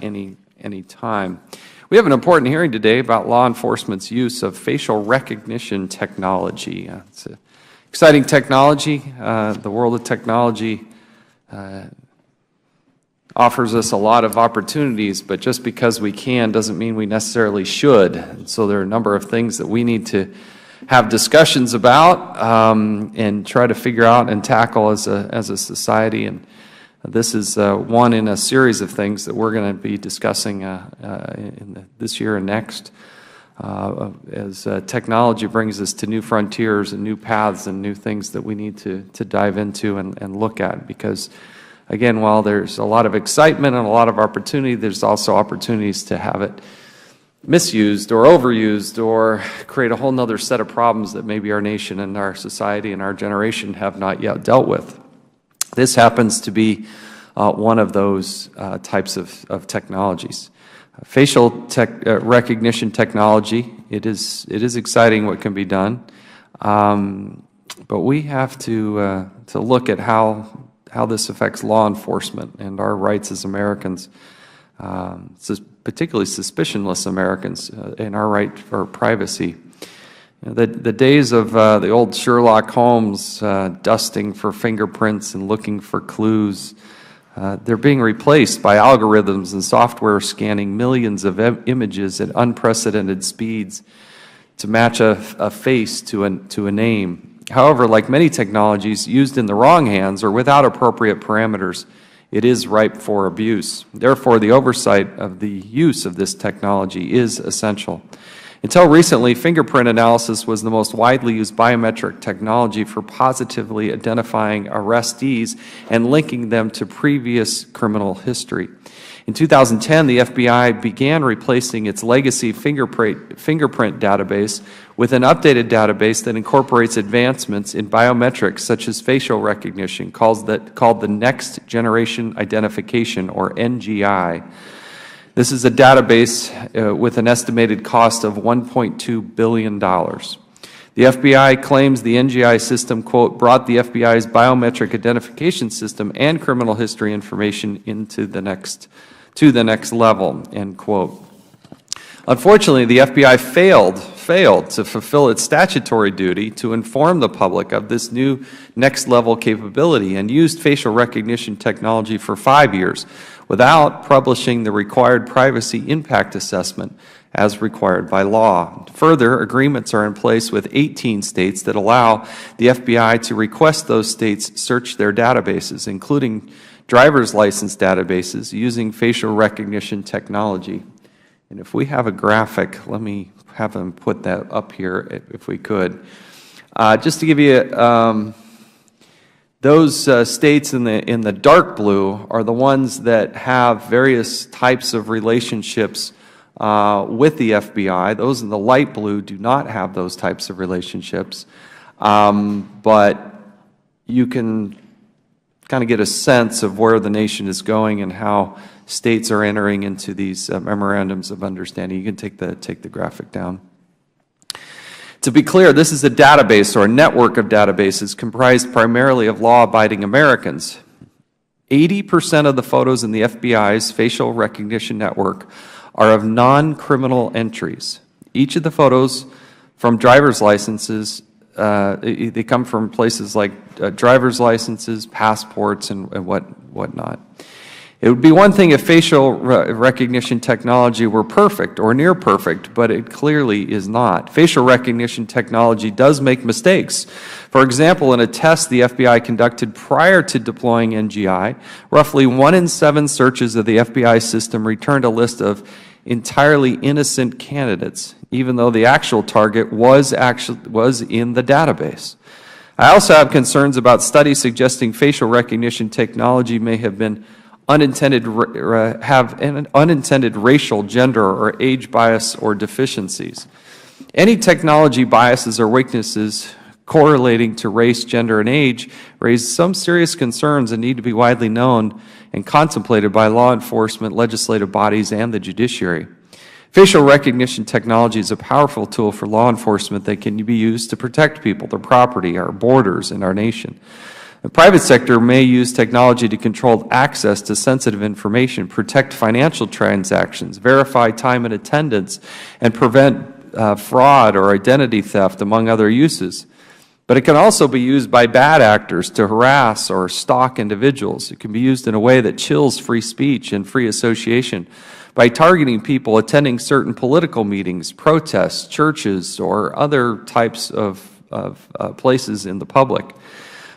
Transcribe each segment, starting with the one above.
any time. We have an important hearing today about law enforcement's use of facial recognition technology. It's an exciting technology. The world of technology offers us a lot of opportunities, but just because we can doesn't mean we necessarily should. And so there are a number of things that we need to have discussions about and try to figure out and tackle as a society. And this is one in a series of things that we're going to be discussing this year and next as technology brings us to new frontiers and new paths and new things that we need to dive into and look at. Because, again, while there's a lot of excitement and a lot of opportunity, there's also opportunities to have it misused or overused or create a whole nother set of problems that maybe our nation and our society and our generation have not yet dealt with. This happens to be one of those types of technologies. Facial recognition technology, it is exciting what can be done, but we have to look at how this affects law enforcement and our rights as Americans, particularly suspicionless Americans, and our right for privacy. The days of the old Sherlock Holmes dusting for fingerprints and looking for clues, they're being replaced by algorithms and software scanning millions of images at unprecedented speeds to match a face to a name. However, like many technologies used in the wrong hands or without appropriate parameters, it is ripe for abuse. Therefore, the oversight of the use of this technology is essential. Until recently, fingerprint analysis was the most widely used biometric technology for positively identifying arrestees and linking them to previous criminal history. In 2010, the FBI began replacing its legacy fingerprint database with an updated database that incorporates advancements in biometrics such as facial recognition, called the Next Generation Identification, or NGI. This is a database with an estimated cost of $1.2 billion. The FBI claims the NGI system, quote, brought the FBI's biometric identification system and criminal history information to the next level, end quote. Unfortunately, the FBI failed to fulfill its statutory duty to inform the public of this new next-level capability and used facial recognition technology for 5 years without publishing the required privacy impact assessment as required by law. Further, agreements are in place with 18 states that allow the FBI to request those states search their databases, including driver's license databases, using facial recognition technology. And if we have a graphic, let me have them put that up here if we could. Just to give you those states in the dark blue are the ones that have various types of relationships with the FBI. Those in the light blue do not have those types of relationships, but you can kind of get a sense of where the nation is going and how states are entering into these memorandums of understanding. You can take the graphic down. To be clear, this is a database or a network of databases comprised primarily of law-abiding Americans. 80% of the photos in the FBI's facial recognition network are of non-criminal entries. Each of the photos from driver's licenses, they come from places like driver's licenses, passports, and whatnot. It would be one thing if facial recognition technology were perfect or near perfect, but it clearly is not. Facial recognition technology does make mistakes. For example, in a test the FBI conducted prior to deploying NGI, roughly 1 in 7 searches of the FBI system returned a list of entirely innocent candidates, even though the actual target was in the database. I also have concerns about studies suggesting facial recognition technology may have an unintended racial, gender, or age bias or deficiencies. Any technology biases or weaknesses correlating to race, gender, and age raise some serious concerns and need to be widely known and contemplated by law enforcement, legislative bodies, and the judiciary. Facial recognition technology is a powerful tool for law enforcement that can be used to protect people, their property, our borders, and our nation. The private sector may use technology to control access to sensitive information, protect financial transactions, verify time and attendance, and prevent fraud or identity theft, among other uses. But it can also be used by bad actors to harass or stalk individuals. It can be used in a way that chills free speech and free association by targeting people attending certain political meetings, protests, churches, or other types of places in the public.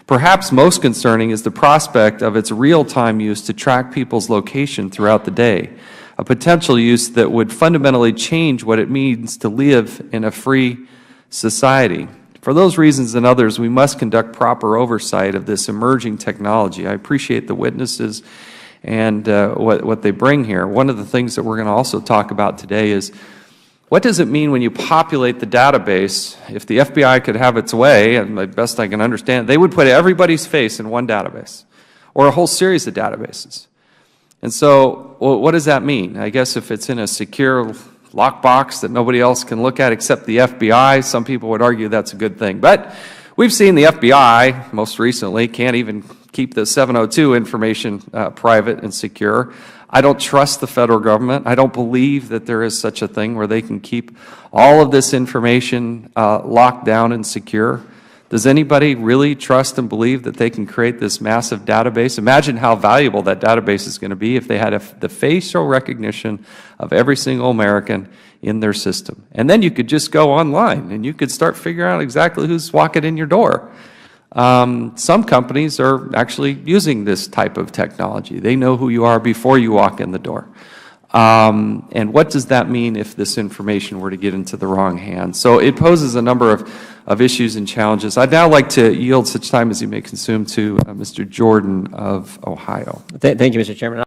Perhaps most concerning is the prospect of its real-time use to track people's location throughout the day, a potential use that would fundamentally change what it means to live in a free society. For those reasons and others, we must conduct proper oversight of this emerging technology. I appreciate the witnesses and what they bring here. One of the things that we're going to also talk about today is, what does it mean when you populate the database? If the FBI could have its way, and the best I can understand, they would put everybody's face in one database, or a whole series of databases. And so, well, what does that mean? I guess if it's in a secure lockbox that nobody else can look at except the FBI, some people would argue that's a good thing. But we've seen the FBI, most recently, can't even keep the 702 information private and secure. I don't trust the federal government. I don't believe that there is such a thing where they can keep all of this information locked down and secure. Does anybody really trust and believe that they can create this massive database? Imagine how valuable that database is going to be if they had the facial recognition of every single American in their system. And then you could just go online and you could start figuring out exactly who's walking in your door. Some companies are actually using this type of technology. They know who you are before you walk in the door. And what does that mean if this information were to get into the wrong hands? So it poses a number of issues and challenges. I'd now like to yield such time as you may consume to Mr. Jordan of Ohio. Thank you, Mr. Chairman.